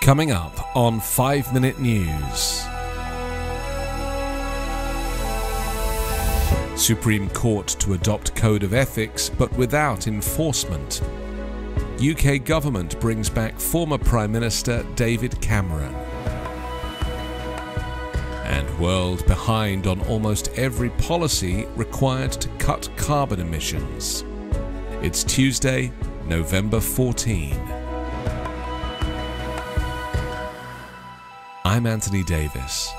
Coming up on 5 Minute News. Supreme Court to adopt Code of Ethics but without enforcement. UK government brings back former Prime Minister David Cameron. And world behind on almost every policy required to cut carbon emissions. It's Tuesday, November 14. I'm Anthony Davis.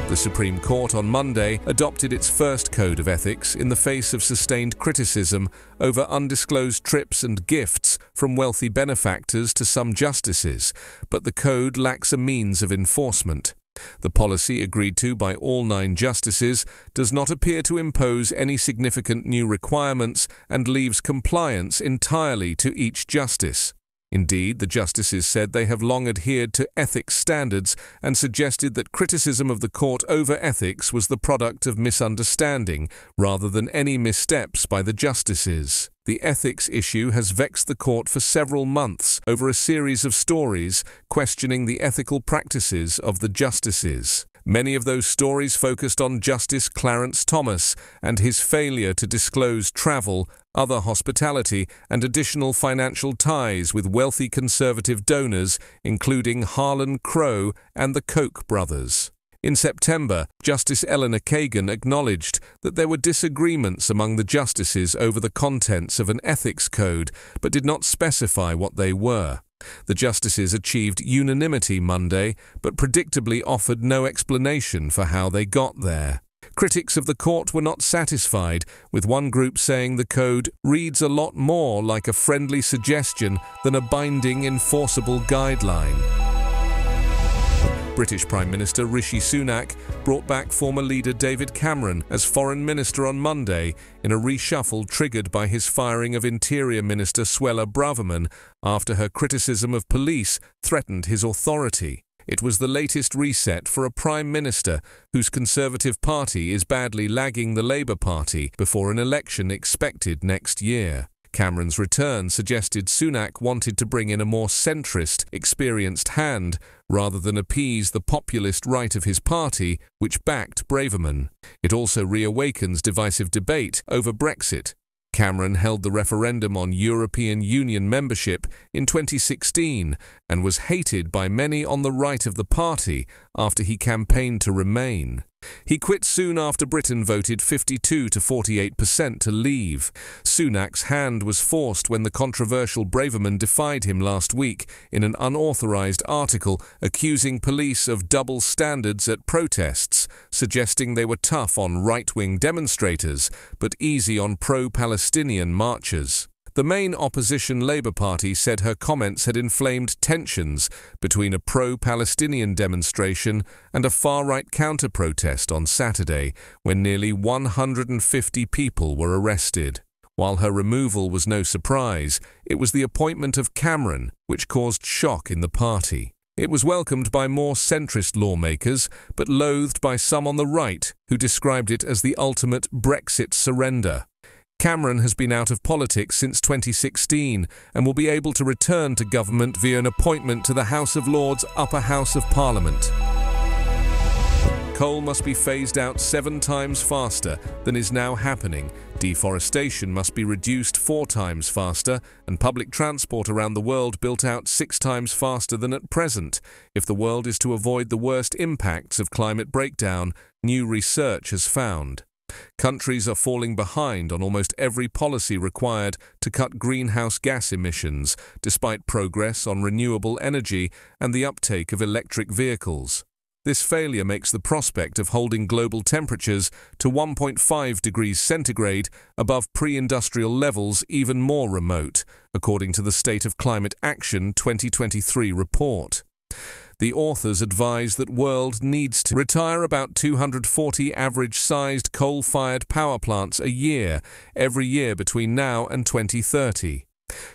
The Supreme Court on Monday adopted its first code of ethics in the face of sustained criticism over undisclosed trips and gifts from wealthy benefactors to some justices, but the code lacks a means of enforcement. The policy, agreed to by all 9 justices, does not appear to impose any significant new requirements and leaves compliance entirely to each justice. Indeed, the justices said they have long adhered to ethics standards and suggested that criticism of the court over ethics was the product of misunderstanding rather than any missteps by the justices. The ethics issue has vexed the court for several months over a series of stories questioning the ethical practices of the justices. Many of those stories focused on Justice Clarence Thomas and his failure to disclose travel, other hospitality, and additional financial ties with wealthy conservative donors, including Harlan Crow and the Koch brothers. In September, Justice Eleanor Kagan acknowledged that there were disagreements among the justices over the contents of an ethics code, but did not specify what they were. The justices achieved unanimity Monday, but predictably offered no explanation for how they got there. Critics of the court were not satisfied, with one group saying the code reads a lot more like a friendly suggestion than a binding, enforceable guideline. British Prime Minister Rishi Sunak brought back former leader David Cameron as Foreign Minister on Monday in a reshuffle triggered by his firing of Interior Minister Suella Braverman after her criticism of police threatened his authority. It was the latest reset for a Prime Minister whose Conservative Party is badly lagging the Labour Party before an election expected next year. Cameron's return suggested Sunak wanted to bring in a more centrist, experienced hand rather than appease the populist right of his party, which backed Braverman. It also reawakens divisive debate over Brexit. Cameron held the referendum on European Union membership in 2016 and was hated by many on the right of the party after he campaigned to remain. He quit soon after Britain voted 52 to 48% to leave. Sunak's hand was forced when the controversial Braverman defied him last week in an unauthorised article accusing police of double standards at protests, suggesting they were tough on right-wing demonstrators but easy on pro-Palestinian marchers. The main opposition Labour Party said her comments had inflamed tensions between a pro-Palestinian demonstration and a far-right counter-protest on Saturday, when nearly 150 people were arrested. While her removal was no surprise, it was the appointment of Cameron which caused shock in the party. It was welcomed by more centrist lawmakers, but loathed by some on the right, who described it as the ultimate Brexit surrender. Cameron has been out of politics since 2016 and will be able to return to government via an appointment to the House of Lords' Upper House of Parliament. Coal must be phased out 7 times faster than is now happening, deforestation must be reduced 4 times faster, and public transport around the world built out 6 times faster than at present, if the world is to avoid the worst impacts of climate breakdown, new research has found. Countries are falling behind on almost every policy required to cut greenhouse gas emissions, despite progress on renewable energy and the uptake of electric vehicles. This failure makes the prospect of holding global temperatures to 1.5 degrees centigrade above pre-industrial levels even more remote, according to the State of Climate Action 2023 report. The authors advise that world needs to retire about 240 average-sized coal-fired power plants a year, every year between now and 2030.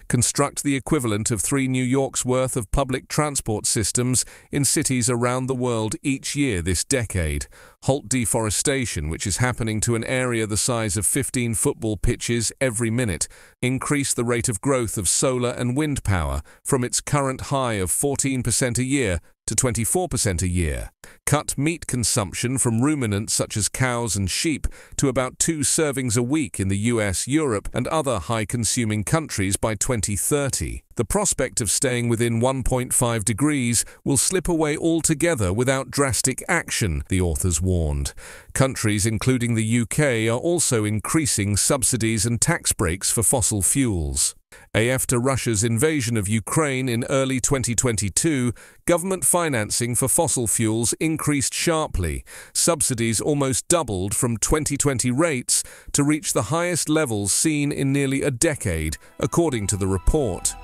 construct the equivalent of 3 New York's worth of public transport systems in cities around the world each year this decade, halt deforestation, which is happening to an area the size of 15 football pitches every minute, increase the rate of growth of solar and wind power from its current high of 14% a year to 24% a year, cut meat consumption from ruminants such as cows and sheep to about 2 servings a week in the US, Europe, and other high-consuming countries by 2030. The prospect of staying within 1.5 degrees will slip away altogether without drastic action, the authors warned. Countries, including the UK, are also increasing subsidies and tax breaks for fossil fuels. After Russia's invasion of Ukraine in early 2022, government financing for fossil fuels increased sharply. Subsidies almost doubled from 2020 rates to reach the highest levels seen in nearly a decade, according to the report.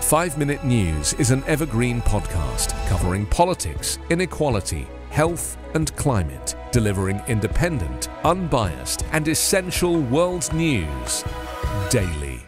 5 Minute News is an Evergreen podcast covering politics, inequality, health and climate, delivering independent, unbiased and essential world news daily.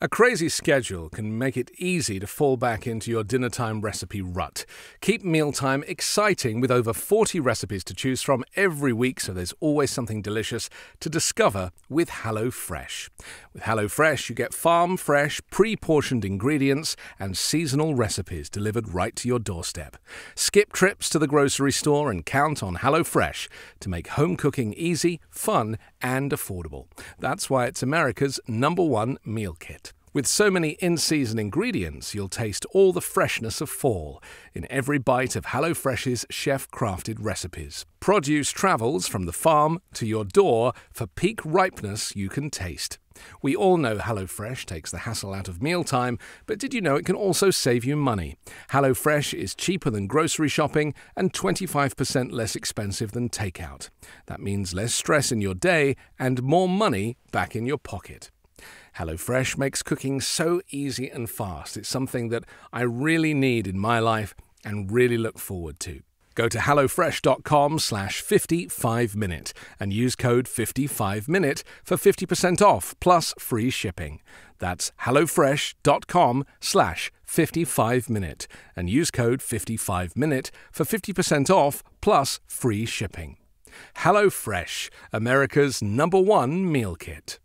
A crazy schedule can make it easy to fall back into your dinner-time recipe rut. Keep mealtime exciting with over 40 recipes to choose from every week, so there's always something delicious to discover with HelloFresh. With HelloFresh, you get farm-fresh, pre-portioned ingredients and seasonal recipes delivered right to your doorstep. Skip trips to the grocery store and count on HelloFresh to make home cooking easy, fun and affordable. That's why it's America's #1 meal kit. With so many in-season ingredients, you'll taste all the freshness of fall in every bite of HelloFresh's chef-crafted recipes. Produce travels from the farm to your door for peak ripeness you can taste. We all know HelloFresh takes the hassle out of mealtime, but did you know it can also save you money? HelloFresh is cheaper than grocery shopping and 25% less expensive than takeout. That means less stress in your day and more money back in your pocket. HelloFresh makes cooking so easy and fast. It's something that I really need in my life and really look forward to. Go to hellofresh.com/55minute and use code 55minute for 50% off plus free shipping. That's hellofresh.com/55minute and use code 55minute for 50% off plus free shipping. HelloFresh, America's #1 meal kit.